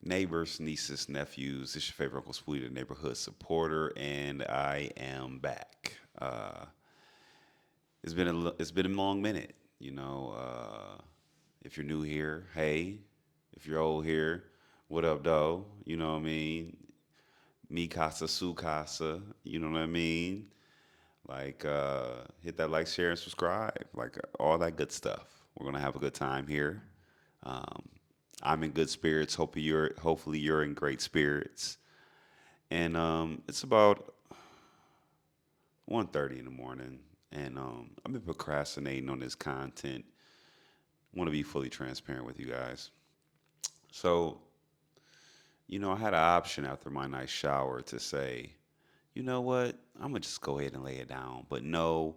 Neighbors, nieces, nephews. It's your favorite Uncle Spooty, the neighborhood supporter, and I am back. It's been a long minute. If you're new here, hey. If you're old here, what up, though? You know what I mean? Mi casa, su casa. You know what I mean? Hit that like, share, and subscribe. All that good stuff. We're gonna have a good time here. Um, I'm in good spirits. Hopefully you're in great spirits. And it's about 1:30 in the morning, and I've been procrastinating on this content. Want to be fully transparent with you guys. So, I had an option after my nice shower to say, you know what, I'm gonna just go ahead and lay it down. But no,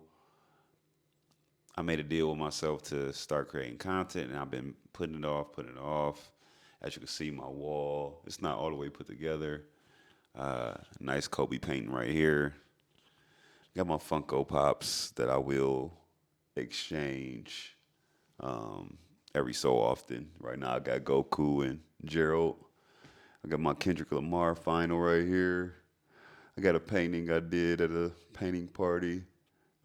I made a deal with myself to start creating content, and I've been putting it off. As you can see, my wall, it's not all the way put together. Nice Kobe painting right here. Got my Funko Pops that I will exchange every so often. Right now, I got Goku and Gerald. I got my Kendrick Lamar final right here. I got a painting I did at a painting party.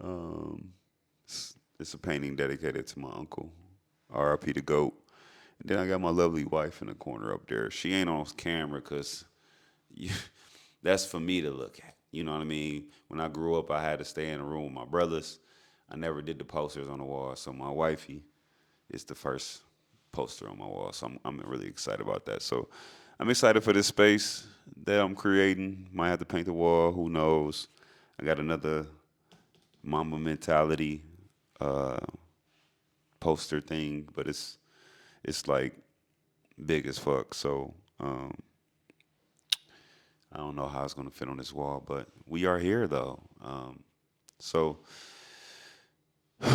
Um, it's a painting dedicated to my uncle, R.I.P. the GOAT. And then I got my lovely wife in the corner up there. She ain't on camera because that's for me to look at. You know what I mean? When I grew up, I had to stay in a room with my brothers. I never did the posters on the wall. So my wifey is the first poster on my wall. So I'm really excited about that. So I'm excited for this space that I'm creating. Might have to paint the wall. Who knows? I got another Mamba mentality uh, poster thing, but it's like big as fuck. So I don't know how it's gonna fit on this wall, but we are here though. So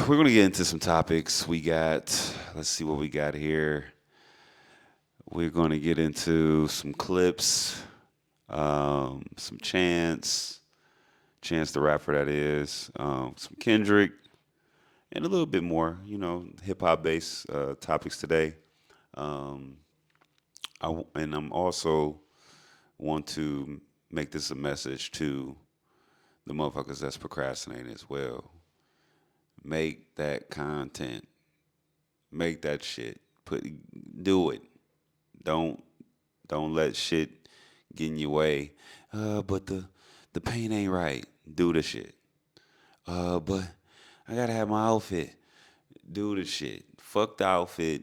we're gonna get into some topics. Let's see what we got here. We're gonna get into some clips, some Chance the rapper that is, some Kendrick, and a little bit more. Hip hop based topics today. Um, and I'm also want to make this a message to the motherfuckers that's procrastinating as well. Make that content. Make that shit. Do it. Don't don't let shit get in your way. But the paint ain't right. Do the shit. But I gotta have my outfit. Do the shit. Fuck the outfit.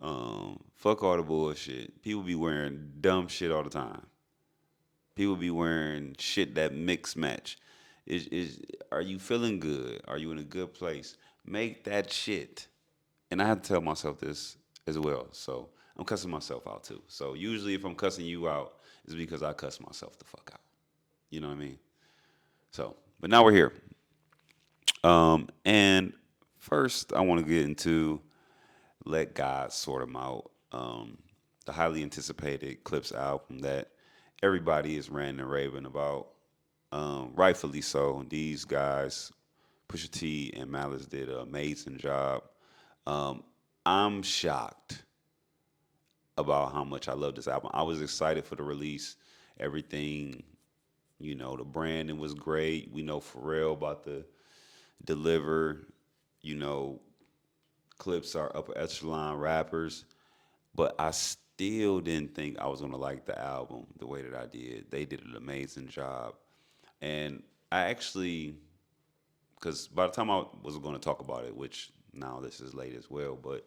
Fuck all the bullshit. People be wearing dumb shit all the time. People be wearing shit that mix match. Are you feeling good? Are you in a good place? Make that shit. And I have to tell myself this as well. So I'm cussing myself out too. So usually if I'm cussing you out, it's because I cuss myself the fuck out. You know what I mean? So, but now we're here. And first I want to get into Let God Sort 'Em Out. The highly anticipated Clips album that everybody is ranting and raving about. Rightfully so. These guys, Pusha T and Malice, did an amazing job. Um, I'm shocked about how much I love this album. I was excited for the release. Everything, the branding was great. We know Pharrell about to deliver. You know, Clips are upper echelon rappers, but I still didn't think I was gonna like the album the way that I did. They did an amazing job, and I actually, because by the time I was going to talk about it, which now this is late as well, but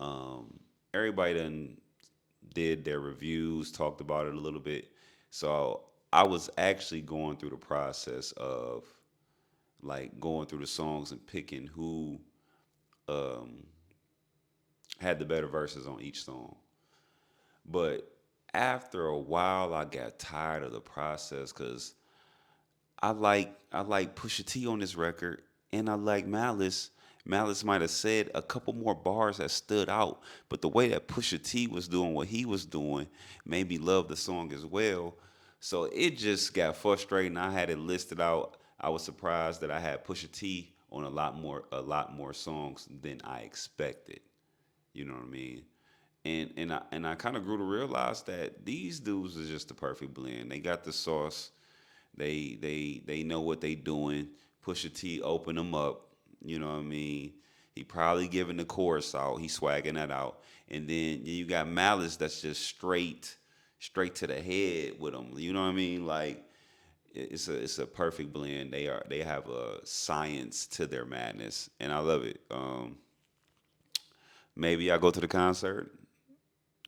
um, everybody done did their reviews, talked about it a little bit. So I was actually going through the process of like going through the songs and picking who um, had the better verses on each song. But after a while, I got tired of the process because I like Pusha T on this record, and I like Malice. Malice might have said a couple more bars that stood out, but the way that Pusha T was doing what he was doing made me love the song as well. So it just got frustrating. I had it listed out. I was surprised that I had Pusha T on a lot more songs than I expected. You know what I mean? And I kind of grew to realize that these dudes is just the perfect blend. They got the sauce. They know what they doing. Pusha T open them up. You know what I mean? He probably giving the chorus out. He swagging that out. And then you got Malice that's just straight to the head with them. You know what I mean? Like it's a perfect blend. They have a science to their madness, and I love it. Maybe I go to the concert.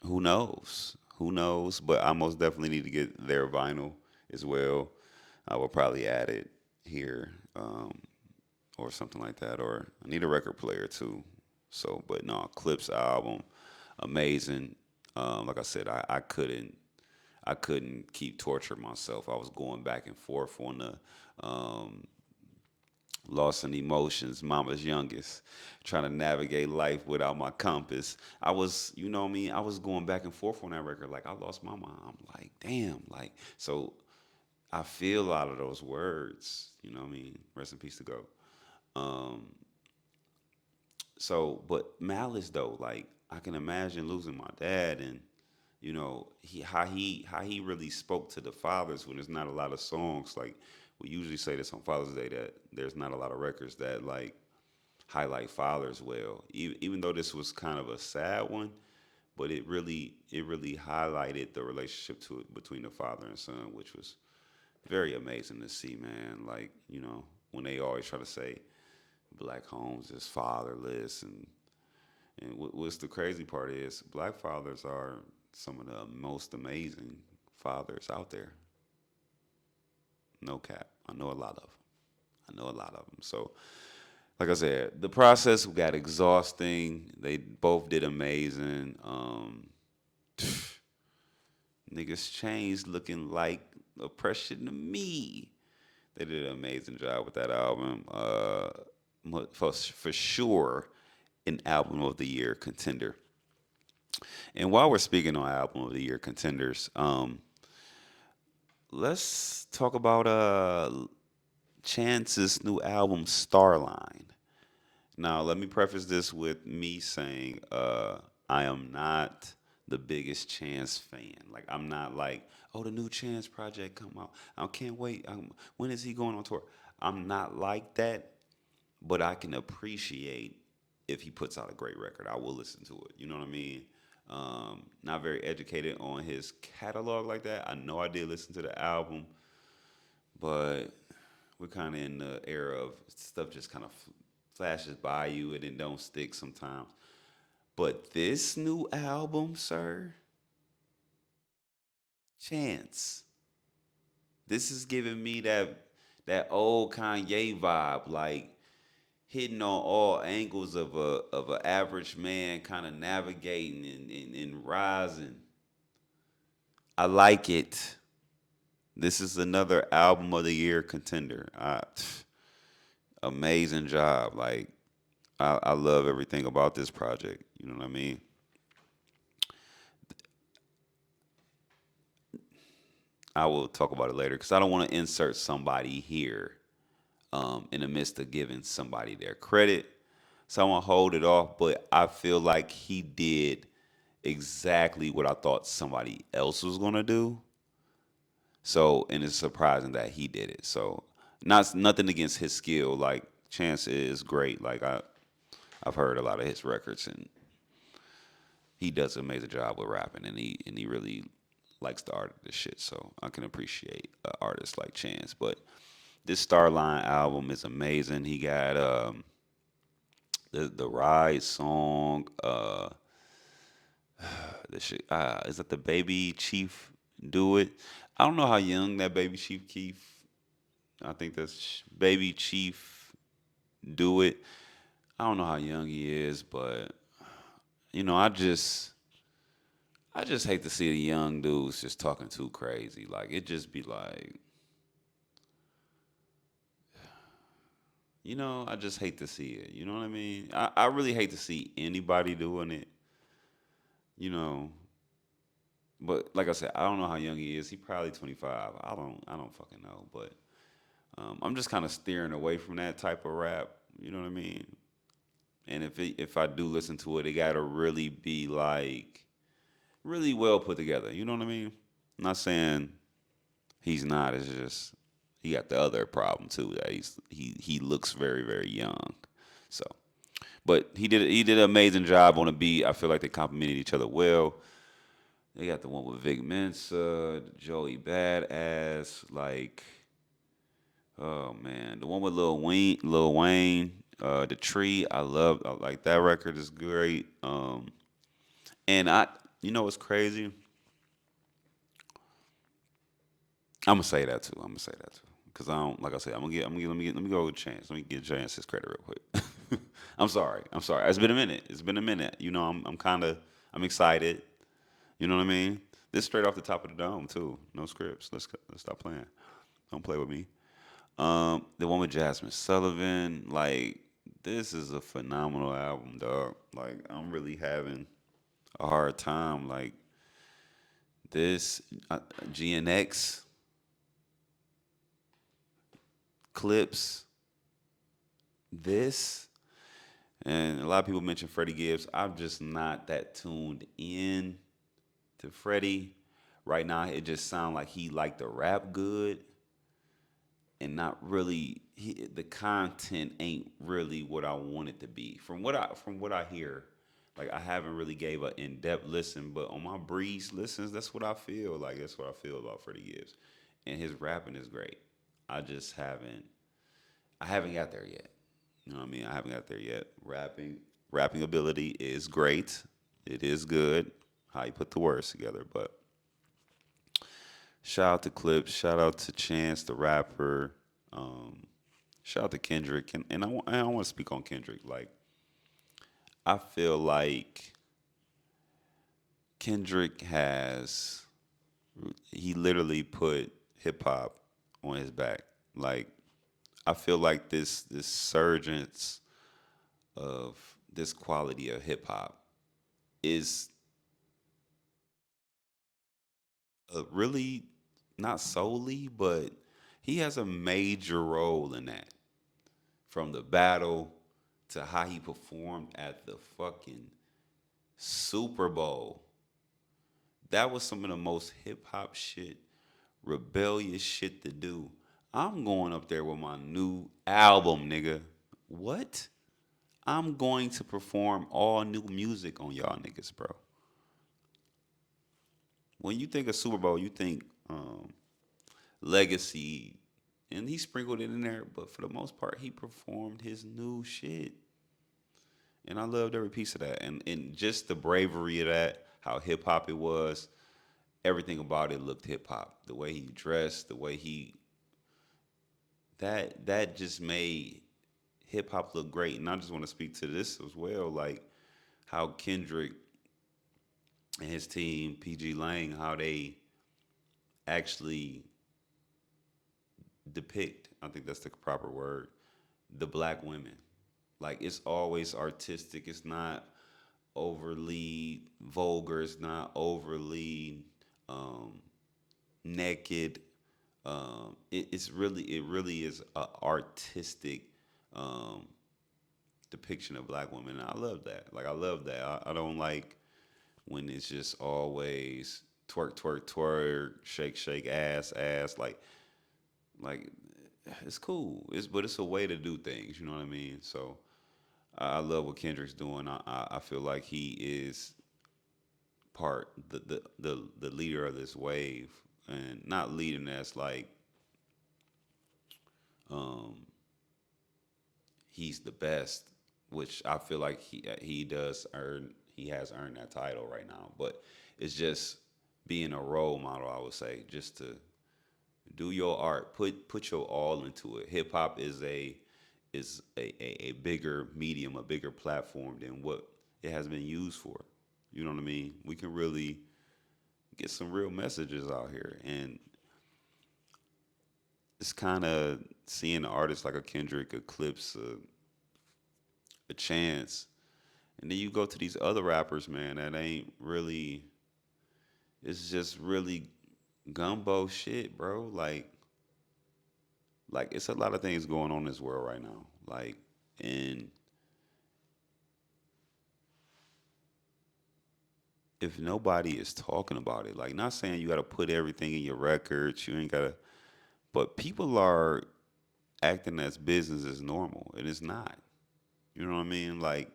Who knows? Who knows? But I most definitely need to get their vinyl as well. I will probably add it here, or something like that. Or I need a record player too. So, but no, Clips album, amazing. Like I said, I couldn't keep torturing myself. I was going back and forth on the Lost in Emotions, Mama's Youngest, trying to navigate life without my compass. I was, you know what I mean? I was going back and forth on that record. Like, I lost my mom. I'm like, damn. Like, so I feel a lot of those words, you know what I mean? Rest in peace to go. Um, but Malice, though, like, I can imagine losing my dad and, how he really spoke to the fathers when there's not a lot of songs. Like, we usually say this on Father's Day that there's not a lot of records that, like, highlight fathers well. Even though this was kind of a sad one, but it really highlighted the relationship between the father and son, which was very amazing to see, man. Like, when they always try to say black homes is fatherless, and what's the crazy part is black fathers are some of the most amazing fathers out there. No cap. I know a lot of them. I know a lot of them. So, like I said, the process got exhausting. They both did amazing. Niggas changed looking like oppression to me. They did an amazing job with that album. For sure, an album of the year contender. And while we're speaking on album of the year contenders, let's talk about Chance's new album, Starline. Now, let me preface this with me saying I am not the biggest Chance fan. Like, I'm not like, oh, the new Chance project come out. I can't wait. When is he going on tour? I'm not like that, but I can appreciate if he puts out a great record. I will listen to it. You know what I mean? Not very educated on his catalog like that. I know I did listen to the album, but we're kind of in the era of stuff just kind of flashes by you and it don't stick sometimes. But this new album, sir, Chance, this is giving me that old Kanye vibe, like hitting on all angles of a average man, kind of navigating and rising. I like it. This is another album of the year contender. Amazing job. Like, I love everything about this project. You know what I mean? I will talk about it later because I don't want to insert somebody here in the midst of giving somebody their credit. So I want to hold it off, but I feel like he did exactly what I thought somebody else was going to do. So, and it's surprising that he did it. So, nothing against his skill. Like, Chance is great. Like, I've heard a lot of his records, and he does an amazing job with rapping, and he really likes the art of this shit. So I can appreciate an artist like Chance. But this Starline album is amazing. He got the Ride song. The shit. Is that the Baby Chief Do It? I don't know how young that Baby Chief Keef. I think that's Baby Chief Do It. I don't know how young he is, but I just hate to see the young dudes just talking too crazy. Like, it just be like, I just hate to see it. You know what I mean? I really hate to see anybody doing it, you know. But like I said, I don't know how young he is. He probably 25. I don't fucking know. But I'm just kind of steering away from that type of rap. You know what I mean? And if I do listen to it, it gotta really be like really well put together. You know what I mean? I'm not saying he's not. It's just he got the other problem too that he looks very very young. So, but he did an amazing job on the beat. I feel like they complemented each other well. They got the one with Vic Mensa, Joey Badass, like oh man, the one with Lil Wayne, the Tree. I like that record is great. And you know what's crazy? I'm gonna say that too. I'm gonna say that too. Cause I don't, like I said, let me go with Chance. Let me give Chance his credit real quick. I'm sorry. I'm sorry. It's been a minute. It's been a minute. You know, I'm excited. You know what I mean? This straight off the top of the dome too. No scripts. Let's stop playing. Don't play with me. The one with Jasmine Sullivan, like this is a phenomenal album, dog. Like I'm really having a hard time. Like this GNX clips, this, and a lot of people mention Freddie Gibbs. I'm just not that tuned in to Freddie right now. It just sounds like he liked to rap good and not really the content ain't really what I want it to be. From what I hear, like I haven't really gave an in depth listen, but on my breeze listens, that's what I feel like. That's what I feel about Freddie Gibbs, and his rapping is great. I just I haven't got there yet. You know what I mean? I haven't got there yet. Rapping ability is great. It is good. How you put the words together, but shout out to Clips. Shout out to Chance the rapper. Um, Shout out to Kendrick, and I want to speak on Kendrick. Like I feel like Kendrick he literally put hip hop on his back. Like I feel like this surgence of this quality of hip hop is really not solely, but he has a major role in that. From the battle to how he performed at the fucking Super Bowl. That was some of the most hip hop shit, rebellious shit to do. I'm going up there with my new album, nigga. What? I'm going to perform all new music on y'all niggas, bro. When you think of Super Bowl, you think Legacy, and he sprinkled it in there, but for the most part, he performed his new shit. And I loved every piece of that. And just the bravery of that, how hip hop it was, everything about it looked hip hop. The way he dressed, the way he that just made hip hop look great. And I just want to speak to this as well, like how Kendrick and his team, PG Lang, how they actually depict, I think that's the proper word, the black women. Like it's always artistic. It's not overly vulgar. It's not overly um, naked. It really is a artistic um, depiction of black women. And I love that. Like I love that. I don't like when it's just always twerk, twerk, twerk, shake, shake, ass, ass. Like it's cool. But it's a way to do things. You know what I mean? So I love what Kendrick's doing. I feel like he is the leader of this wave, and not leading as like um, he's the best, which I feel like he has earned that title right now. But it's just being a role model. I would say just to do your art, put your all into it. Hip hop is a bigger medium, a bigger platform than what it has been used for. You know what I mean? We can really get some real messages out here, and it's kind of seeing an artist like a Kendrick eclipse a Chance, and then you go to these other rappers, man, that ain't really. It's just really gumbo shit, bro. Like it's a lot of things going on in this world right now. Like, and if nobody is talking about it, like not saying you got to put everything in your records, you ain't got to, but people are acting as business as normal, and it's not. You know what I mean? Like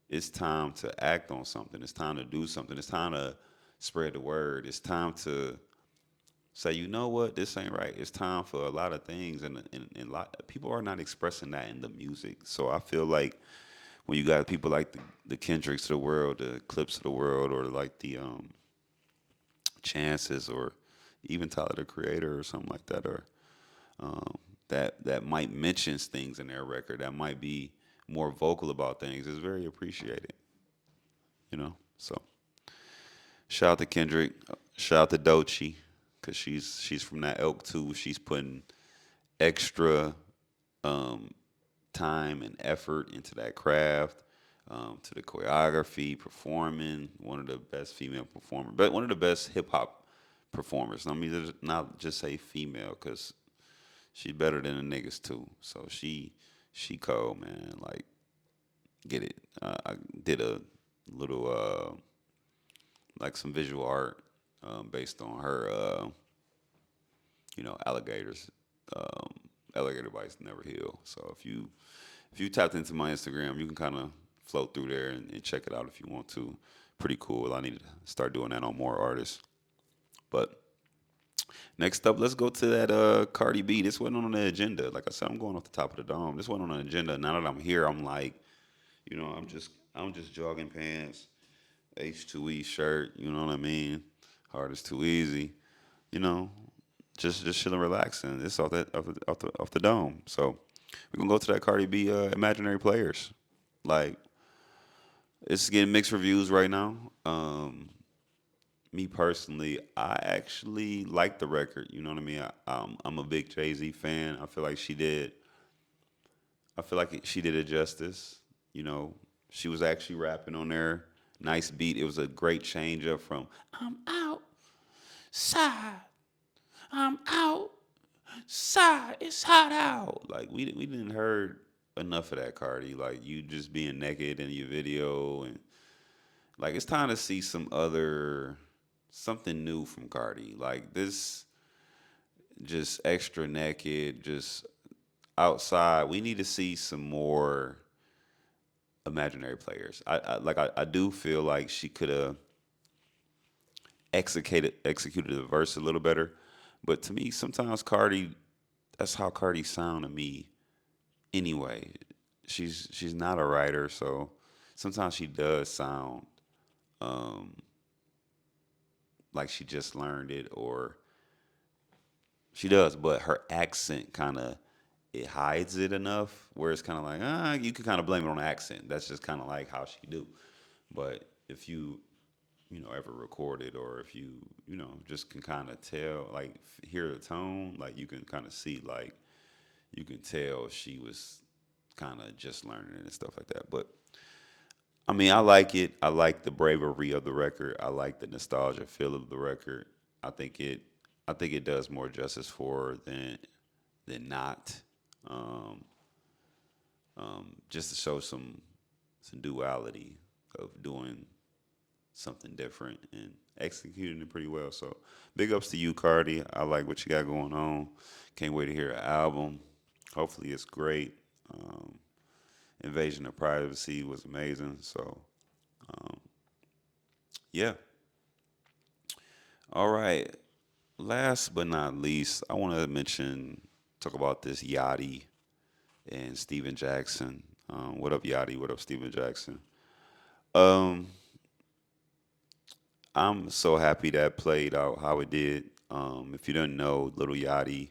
it's time to act on something. It's time to do something. It's time to spread the word. It's time to say, you know what, this ain't right. It's time for a lot of things, and a lot people are not expressing that in the music. So I feel like when you got people like the Kendricks of the world, the Clips of the world, or like the Chances, or even Tyler the Creator, or something like that, or um, that might mention things in their record, that might be more vocal about things, is very appreciated. You know, so shout out to Kendrick, shout out to Doechii, cause she's from that elk too. She's putting extra um, time and effort into that craft, to the choreography, performing. One of the best female performers, but one of the best hip hop performers. I mean, not just say female, because she's better than the niggas too. So she cold, man. Like get it. I did a little like some visual art based on her alligators. Um, Alligator bites never heal. So if you tapped into my Instagram, you can kind of float through there and check it out if you want to. Pretty cool. I need to start doing that on more artists. But next up, let's go to that Cardi B. This wasn't on the agenda. Like I said, I'm going off the top of the dome. This wasn't on the agenda. Now that I'm here, I'm like, I'm just jogging pants, H2E shirt. You know what I mean? Hard is too easy. You know, just chilling, relaxing. It's off the dome. So we're gonna go to that Cardi B imaginary players. Like it's getting mixed reviews right now. Me personally, I actually like the record. You know what I mean? I'm a big Jay Z fan. I feel like she did it justice. You know, she was actually rapping on there. Nice beat. It was a great change up from I'm outside. I'm outside. It's hot out. Like we didn't heard enough of that, Cardi. Like you just being naked in your video, and like it's time to see something new from Cardi. Like this, just extra naked, just outside. We need to see some more imaginary players. I do feel like she could have executed the verse a little better. But to me, sometimes Cardi, that's how Cardi sound to me anyway. She's not a writer, so sometimes she does sound um, like she just learned it, or she does, but her accent kind of it hides it enough where it's kind of like you can kind of blame it on the accent. That's just kind of like how she do. But if you ever record it, or if just can kind of tell, like hear the tone, like you can kind of see, like you can tell she was kind of just learning it and stuff like that. But I mean, I like it. I like the bravery of the record. I like the nostalgia feel of the record. I think it I think it does more justice for her than not. Um, just to show some duality of doing something different and executing it pretty well. So big ups to you, Cardi. I like what you got going on. Can't wait to hear an album. Hopefully it's great. Um, Invasion of Privacy was amazing. So um, yeah. All right. Last but not least, I want to talk about this Yachty and Steven Jackson. What up, Yachty? What up, Steven Jackson? Um, I'm so happy that played out how it did. If you didn't know, Little Yachty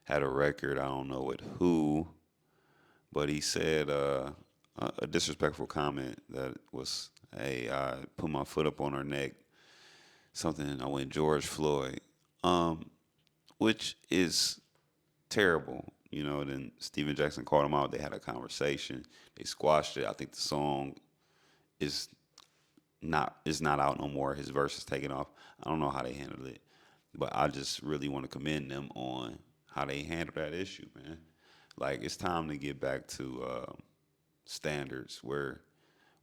had a record. I don't know with who, but he said a disrespectful comment that was, "Hey, I put my foot up on her neck." Something I went George Floyd, um, which is terrible. Then Steven Jackson called him out. They had a conversation. They squashed it. I think the song is not out no more. His verse is taken off. I don't know how they handled it, but I just really want to commend them on how they handled that issue, man. Like it's time to get back to standards where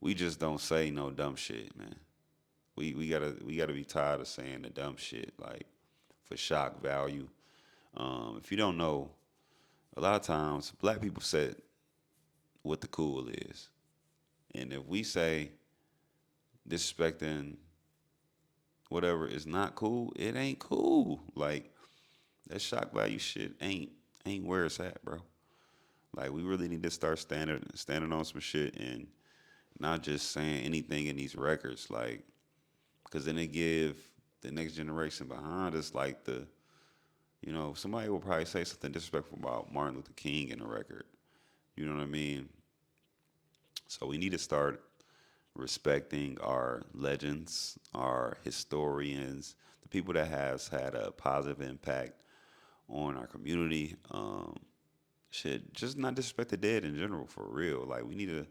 we just don't say no dumb shit, man. we gotta be tired of saying the dumb shit like for shock value. If you don't know, a lot of times black people said what the cool is, and if we say disrespecting whatever is not cool, it ain't cool. Like that shock value shit ain't where it's at, bro. Like we really need to start standing on some shit and not just saying anything in these records, like because then they give the next generation behind us like somebody will probably say something disrespectful about Martin Luther King in a record. You know what I mean? So we need to start respecting our legends, our historians, the people that has had a positive impact on our community. Shit, just not disrespect the dead in general for real. Like we need to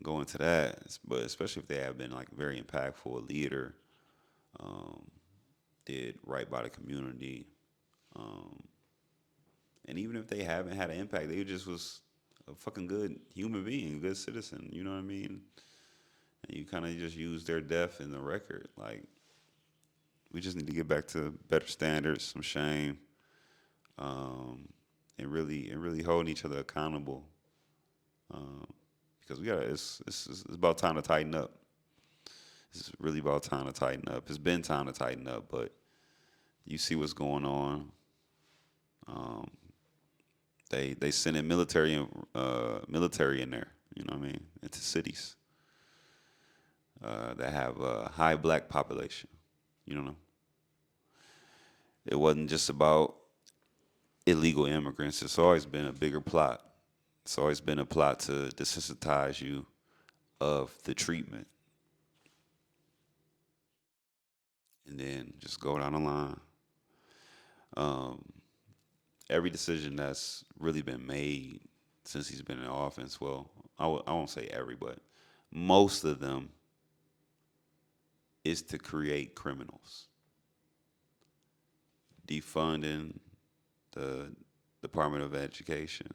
go into that, but especially if they have been like very impactful, a leader, um, did right by the community, um, and even if they haven't had an impact, they just was a fucking good human being, a good citizen. You know what I mean? And you kind of just use their death in the record. Like we just need to get back to better standards, some shame, um, and really holding each other accountable. Um, because we got it's about time to tighten up. It's really about time to tighten up. It's been time to tighten up, but you see what's going on. Um, they send in military in there. You know what I mean? Into cities that have a high black population. You know, it wasn't just about illegal immigrants. It's always been a bigger plot. It's always been a plot to desensitize you of the treatment, and then just go down the line. Um, every decision that's really been made since he's been in office, well, I won't say every, but most of them is to create criminals, defunding the Department of Education,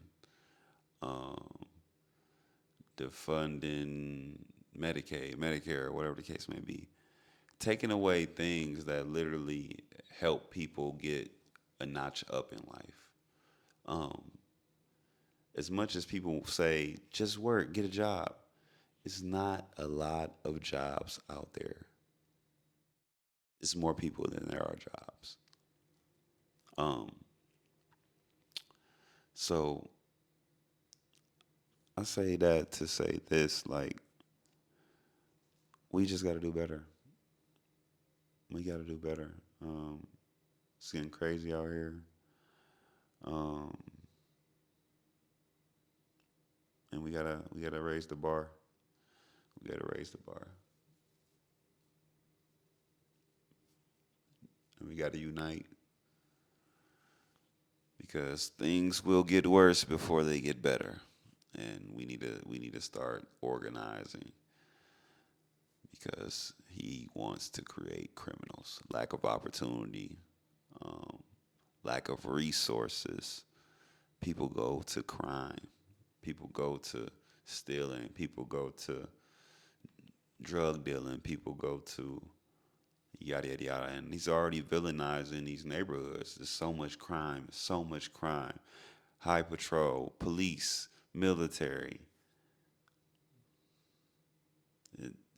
um, defunding Medicaid, Medicare, whatever the case may be, taking away things that literally help people get a notch up in life. Um, as much as people say, just work, get a job, it's not a lot of jobs out there. It's more people than there are jobs. Um, so I say that to say this, like, we just got to do better. We got to do better. It's getting crazy out here. Um, and we gotta raise the bar. We gotta raise the bar, and we gotta unite because things will get worse before they get better, and we need to start organizing because he wants to create criminals. Lack of opportunity, um, lack of resources. People go to crime. People go to stealing. People go to drug dealing. People go to yada yada yada. And he's already villainizing these neighborhoods. There's so much crime, so much crime. High patrol, police, military.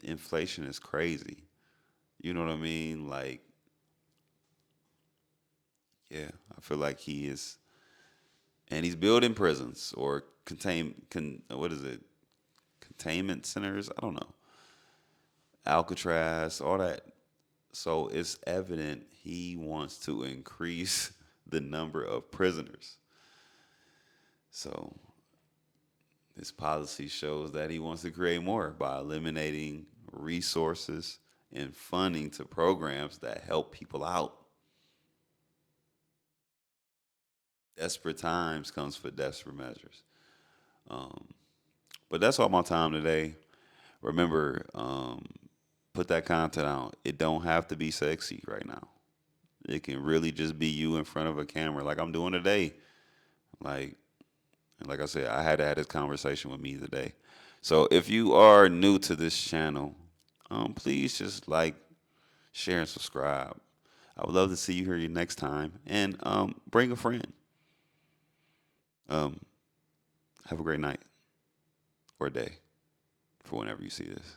Inflation is crazy. You know what I mean? Like, yeah, I feel like he is, and he's building prisons or what is it? Containment centers. I don't know. Alcatraz, all that. So it's evident he wants to increase the number of prisoners. So his policy shows that he wants to create more by eliminating resources and funding to programs that help people out. Desperate times comes for desperate measures. Um, but that's all my time today. Remember, put that content out. It don't have to be sexy right now. It can really just be you in front of a camera, like I'm doing today. Like, like I said, I had to have this conversation with me today. So if you are new to this channel, please just like, share, and subscribe. I would love to see you here next time, and bring a friend. Um, have a great night or day for whenever you see this.